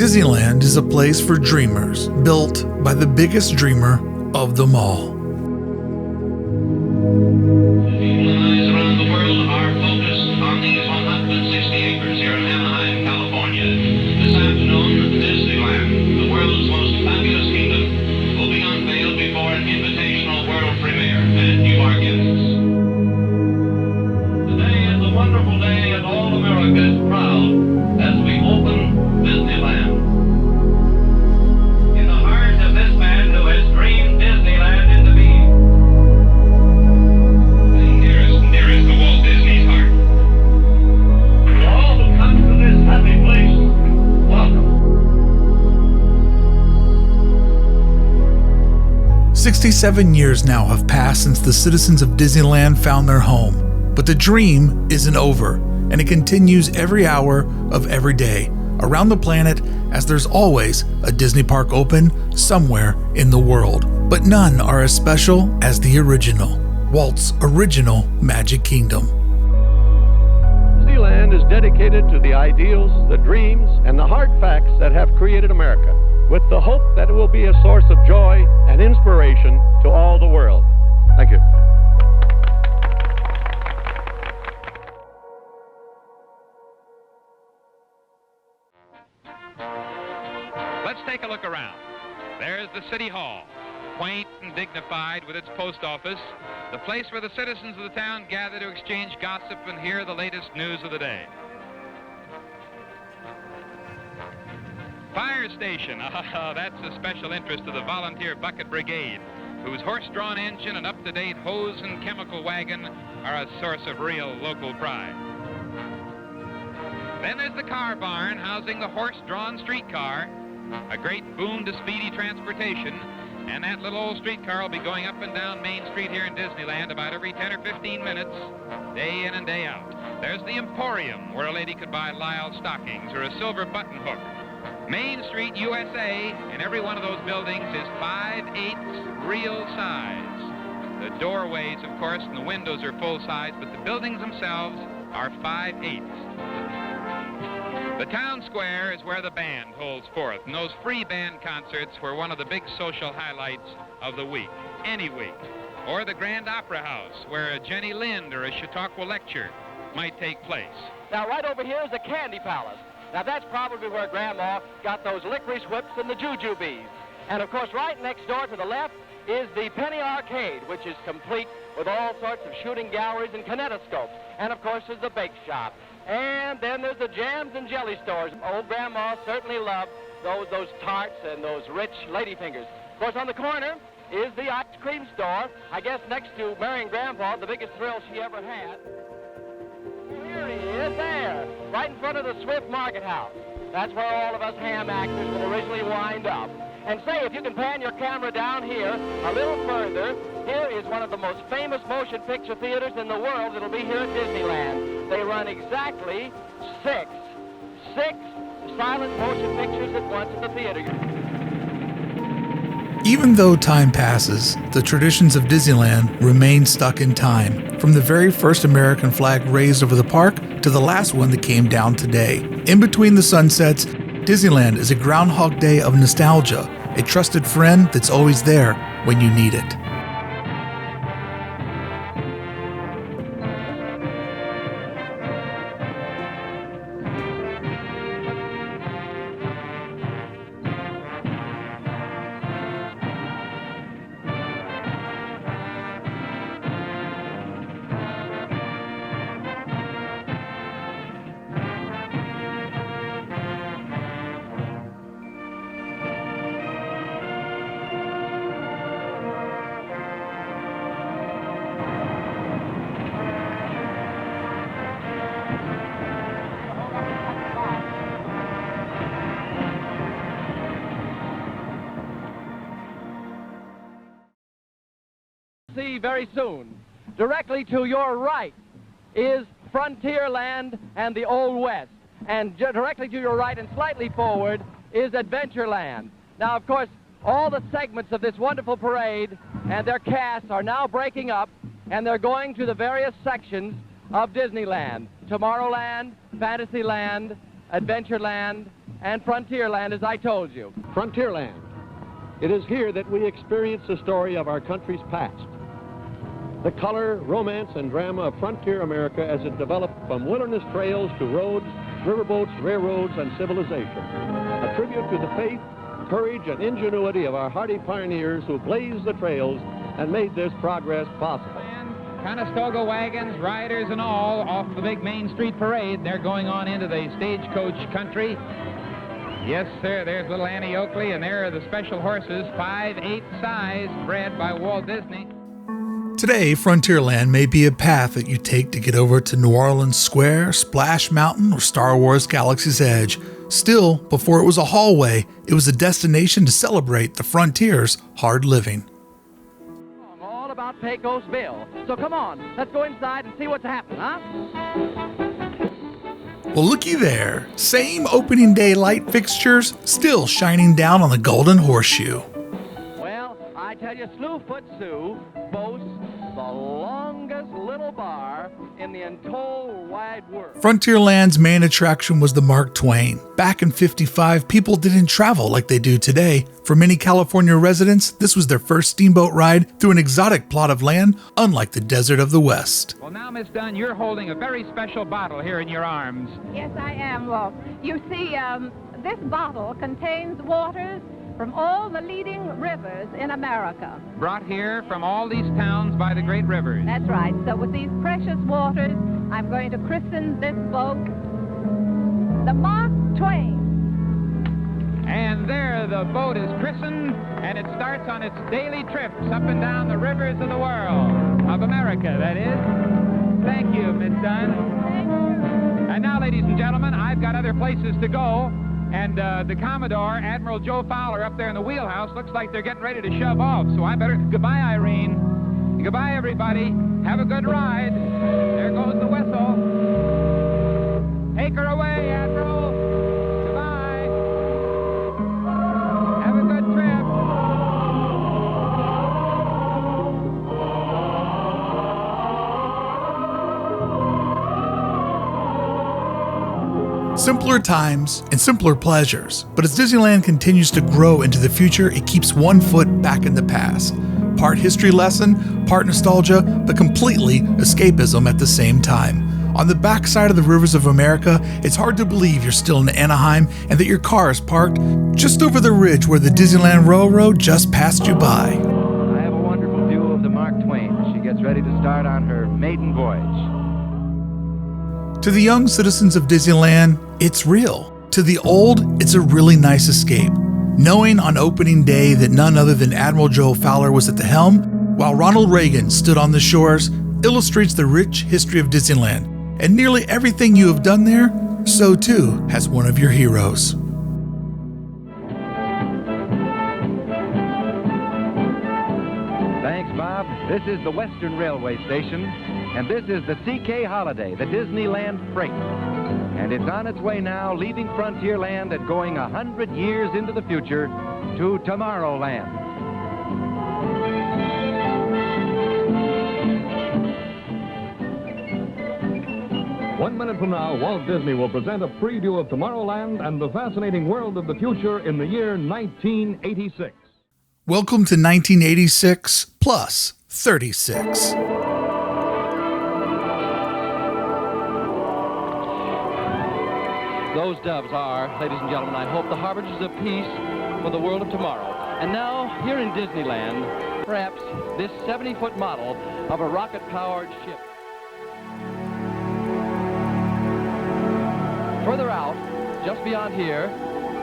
Disneyland is a place for dreamers, built by the biggest dreamer of them all. Eyes around the world are focused on these 160 acres here in Anaheim, California. This afternoon, Disneyland, the world's most fabulous kingdom, will be unveiled before an invitational world premiere and you are guests. Today is a wonderful day and all America is proud as we open Disneyland. In the heart of this man who has dreamed Disneyland into being. Nearest to Walt Disney's heart. To all who come to this happy place, welcome. 67 years now have passed since the citizens of Disneyland found their home. But the dream isn't over, and it continues every hour of every day around the planet, as there's always a Disney park open somewhere in the world. But none are as special as the original, Walt's original Magic Kingdom. Disneyland is dedicated to the ideals, the dreams, and the hard facts that have created America, with the hope that it will be a source of joy and inspiration to all the world. Thank you. Let's take a look around. There's the City Hall, quaint and dignified with its post office, the place where the citizens of the town gather to exchange gossip and hear the latest news of the day. Fire station, that's a special interest of the Volunteer Bucket Brigade, whose horse-drawn engine and up-to-date hose and chemical wagon are a source of real local pride. Then there's the car barn housing the horse-drawn streetcar, a great boon to speedy transportation, and that little old streetcar will be going up and down Main Street here in Disneyland about every 10 or 15 minutes, day in and day out. There's the Emporium, where a lady could buy Lyle stockings or a silver button hook. Main Street, U.S.A., in every one of those buildings is 5/8 real size. The doorways, of course, and the windows are full size, but the buildings themselves are 5/8. The town square is where the band holds forth, and those free band concerts were one of the big social highlights of the week, any week. Or the Grand Opera House, where a Jenny Lind or a Chautauqua lecture might take place. Now, right over here is the Candy Palace. Now, that's probably where Grandma got those licorice whips and the jujubes. And, of course, right next door to the left is the Penny Arcade, which is complete with all sorts of shooting galleries and kinetoscopes. And, of course, there's the bake shop. And then there's the jams and jelly stores. Old Grandma certainly loved those tarts and those rich ladyfingers. Of course, on the corner is the ice cream store. I guess next to marrying Grandpa, the biggest thrill she ever had. Here he is, there, right in front of the Swift Market House. That's where all of us ham actors will originally wind up. And say, if you can pan your camera down here a little further, here is one of the most famous motion picture theaters in the world. It'll be here at Disneyland. They run exactly six silent motion pictures at once at the theater. Even though time passes, the traditions of Disneyland remain stuck in time, from the very first American flag raised over the park to the last one that came down today. In between the sunsets, Disneyland is a Groundhog Day of nostalgia, a trusted friend that's always there when you need it. See very soon. Directly to your right is Frontierland and the Old West. And directly to your right and slightly forward is Adventureland. Now, of course, all the segments of this wonderful parade and their casts are now breaking up, and they're going to the various sections of Disneyland. Tomorrowland, Fantasyland, Adventureland, and Frontierland, as I told you. Frontierland. It is here that we experience the story of our country's past. The color, romance, and drama of frontier America as it developed from wilderness trails to roads, riverboats, railroads, and civilization. A tribute to the faith, courage, and ingenuity of our hardy pioneers who blazed the trails and made this progress possible. Conestoga wagons, riders and all, off the big Main Street parade. They're going on into the stagecoach country. Yes, sir, there's little Annie Oakley, and there are the special horses, 5/8 size, bred by Walt Disney. Today, Frontierland may be a path that you take to get over to New Orleans Square, Splash Mountain, or Star Wars Galaxy's Edge. Still, before it was a hallway, it was a destination to celebrate the frontier's hard living. All about Pecos Bill. So come on, let's go inside and see what's happening, huh? Well, looky there. Same opening day light fixtures, still shining down on the Golden Horseshoe. Well, I tell you, Slewfoot Sue boasts the longest little bar in the entire wide world. Frontierland's main attraction was the Mark Twain. Back in '55, people didn't travel like they do today. For many California residents, this was their first steamboat ride through an exotic plot of land, unlike the desert of the West. Well, now, Miss Dunn, you're holding a very special bottle here in your arms. Yes, I am, Walt. You see, this bottle contains waters from all the leading rivers in America. Brought here from all these towns by the great rivers. That's right. So with these precious waters, I'm going to christen this boat the Mark Twain. And there the boat is christened, and it starts on its daily trips up and down the rivers of the world, of America, that is. Thank you, Miss Dunn. Thank you. And now, ladies and gentlemen, I've got other places to go, and the Commodore, Admiral Joe Fowler, up there in the wheelhouse, looks like they're getting ready to shove off, so I better... Goodbye, Irene. Goodbye, everybody. Have a good ride. There goes the whistle. Take her away, Admiral. Goodbye. Have a good trip. Simpler times and simpler pleasures, but as Disneyland continues to grow into the future, it keeps one foot back in the past. Part history lesson, part nostalgia, but completely escapism at the same time. On the backside of the rivers of America, it's hard to believe you're still in Anaheim and that your car is parked just over the ridge where the Disneyland Railroad just passed you by. I have a wonderful view of the Mark Twain as she gets ready to start on her maiden voyage. To the young citizens of Disneyland, it's real. To the old, it's a really nice escape. Knowing on opening day that none other than Admiral Joe Fowler was at the helm, while Ronald Reagan stood on the shores, illustrates the rich history of Disneyland. And nearly everything you have done there, so too has one of your heroes. Thanks, Bob. This is the Western Railway Station, and this is the CK Holiday, the Disneyland Freight. And it's on its way now, leaving Frontierland and going 100 years into the future to Tomorrowland. 1 minute from now, Walt Disney will present a preview of Tomorrowland and the fascinating world of the future in the year 1986. Welcome to 1986 plus 36. Those doves are, ladies and gentlemen, I hope, the harbingers of peace for the world of tomorrow. And now, here in Disneyland, perhaps this 70-foot model of a rocket-powered ship. Further out, just beyond here,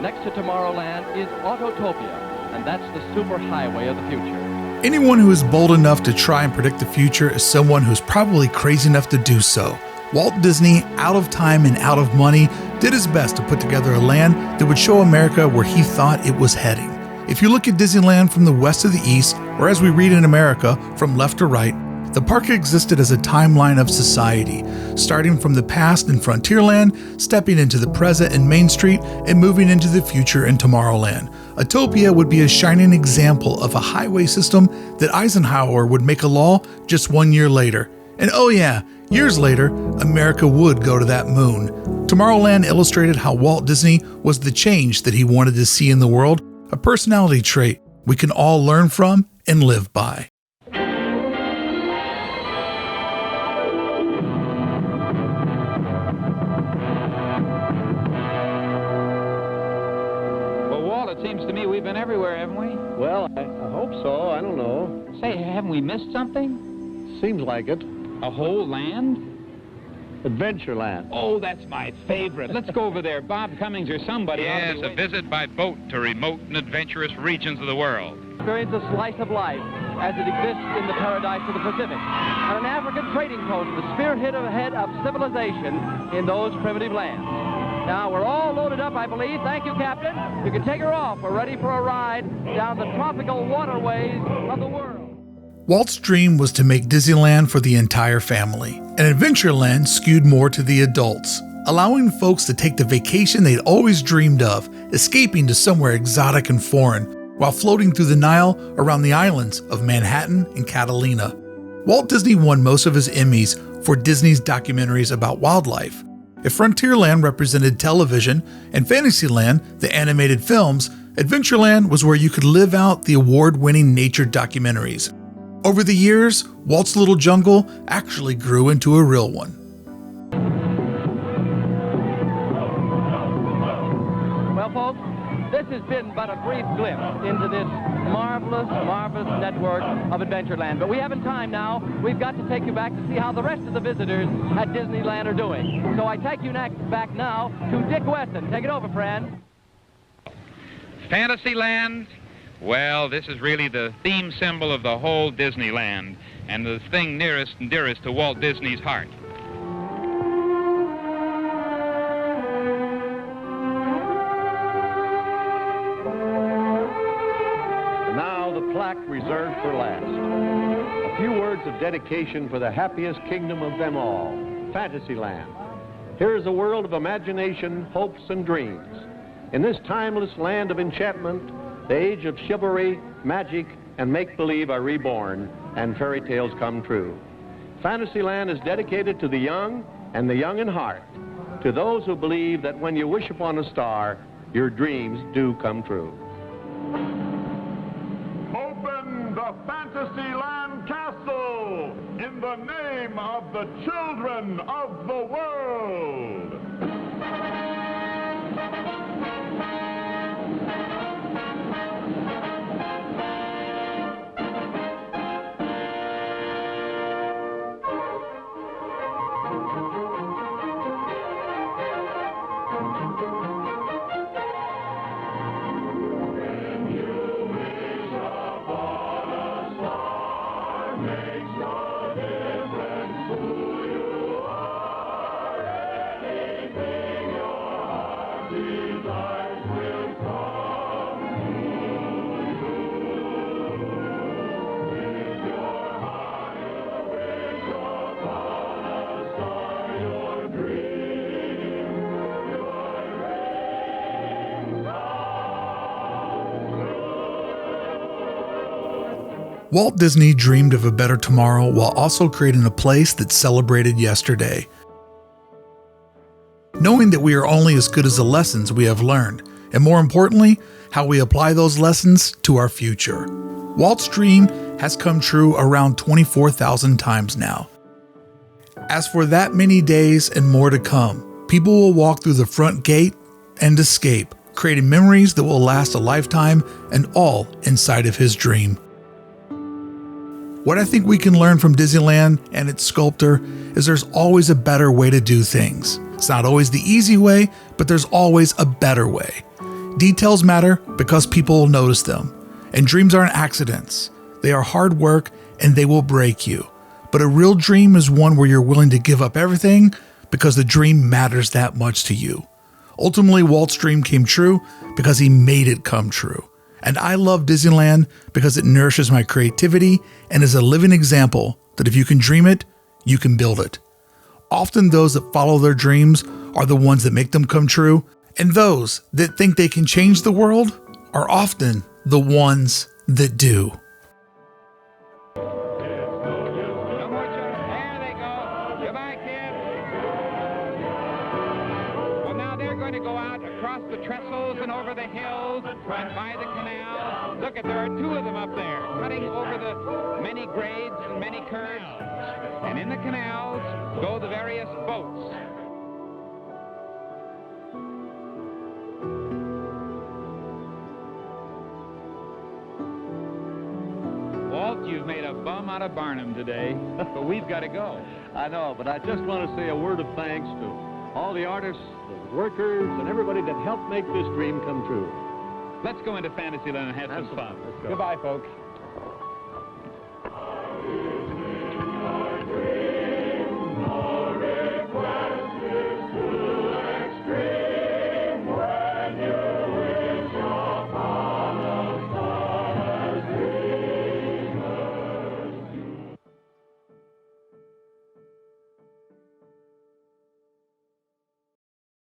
next to Tomorrowland, is Autotopia, and that's the superhighway of the future. Anyone who is bold enough to try and predict the future is someone who's probably crazy enough to do so. Walt Disney, out of time and out of money, did his best to put together a land that would show America where he thought it was heading. If you look at Disneyland from the west to the east, or as we read in America, from left to right, the park existed as a timeline of society, starting from the past in Frontierland, stepping into the present in Main Street, and moving into the future in Tomorrowland. Autopia would be a shining example of a highway system that Eisenhower would make a law just 1 year later. And oh yeah, years later, America would go to that moon. Tomorrowland illustrated how Walt Disney was the change that he wanted to see in the world, a personality trait we can all learn from and live by. Well, Walt, it seems to me we've been everywhere, haven't we? Well, I hope so. I don't know. Say, haven't we missed something? Seems like it. A whole land? Adventureland. Oh, that's my favorite. Let's go over there. Bob Cummings or somebody. Yes, a visit by boat to remote and adventurous regions of the world. Experience a slice of life as it exists in the paradise of the Pacific. On an African trading post, the spearhead of civilization in those primitive lands. Now, we're all loaded up, I believe. Thank you, Captain. You can take her off. We're ready for a ride down the tropical waterways of the world. Walt's dream was to make Disneyland for the entire family, and Adventureland skewed more to the adults, allowing folks to take the vacation they'd always dreamed of, escaping to somewhere exotic and foreign, while floating through the Nile around the islands of Manhattan and Catalina. Walt Disney won most of his Emmys for Disney's documentaries about wildlife. If Frontierland represented television and Fantasyland the animated films, Adventureland was where you could live out the award-winning nature documentaries. Over the years, Walt's Little Jungle actually grew into a real one. Well, folks, this has been but a brief glimpse into this marvelous, marvelous network of Adventureland. But we haven't time now. We've got to take you back to see how the rest of the visitors at Disneyland are doing. So I take you back now to Dick Weston. Take it over, friend. Fantasyland? Well, this is really the theme symbol of the whole Disneyland and the thing nearest and dearest to Walt Disney's heart. And now the plaque reserved for last. A few words of dedication for the happiest kingdom of them all, Fantasyland. Here is a world of imagination, hopes, and dreams. In this timeless land of enchantment, the age of chivalry, magic, and make-believe are reborn, and fairy tales come true. Fantasyland is dedicated to the young and the young in heart, to those who believe that when you wish upon a star, your dreams do come true. Open the Fantasyland Castle in the name of the children of the world. Walt Disney dreamed of a better tomorrow while also creating a place that celebrated yesterday. Knowing that we are only as good as the lessons we have learned, and more importantly, how we apply those lessons to our future. Walt's dream has come true around 24,000 times now. As for that many days and more to come, people will walk through the front gate and escape, creating memories that will last a lifetime, and all inside of his dream. What I think we can learn from Disneyland and its sculptor is there's always a better way to do things. It's not always the easy way, but there's always a better way. Details matter because people will notice them. And dreams aren't accidents. They are hard work and they will break you. But a real dream is one where you're willing to give up everything because the dream matters that much to you. Ultimately, Walt's dream came true because he made it come true. And I love Disneyland because it nourishes my creativity and is a living example that if you can dream it, you can build it. Often those that follow their dreams are the ones that make them come true, and those that think they can change the world are often the ones that do. No more children. There they go. Goodbye, kids. go out across the trestles and over the hills and by the canal. Look, there are two of them up there, cutting over the many grades and many curves. And in the canals go the various boats. Walt, you've made a bum out of Barnum today, but we've got to go. I know, but I just want to say a word of thanks to all the artists, the workers, and everybody that helped make this dream come true. Let's go into Fantasyland and have some fun. Let's go. Goodbye, folks.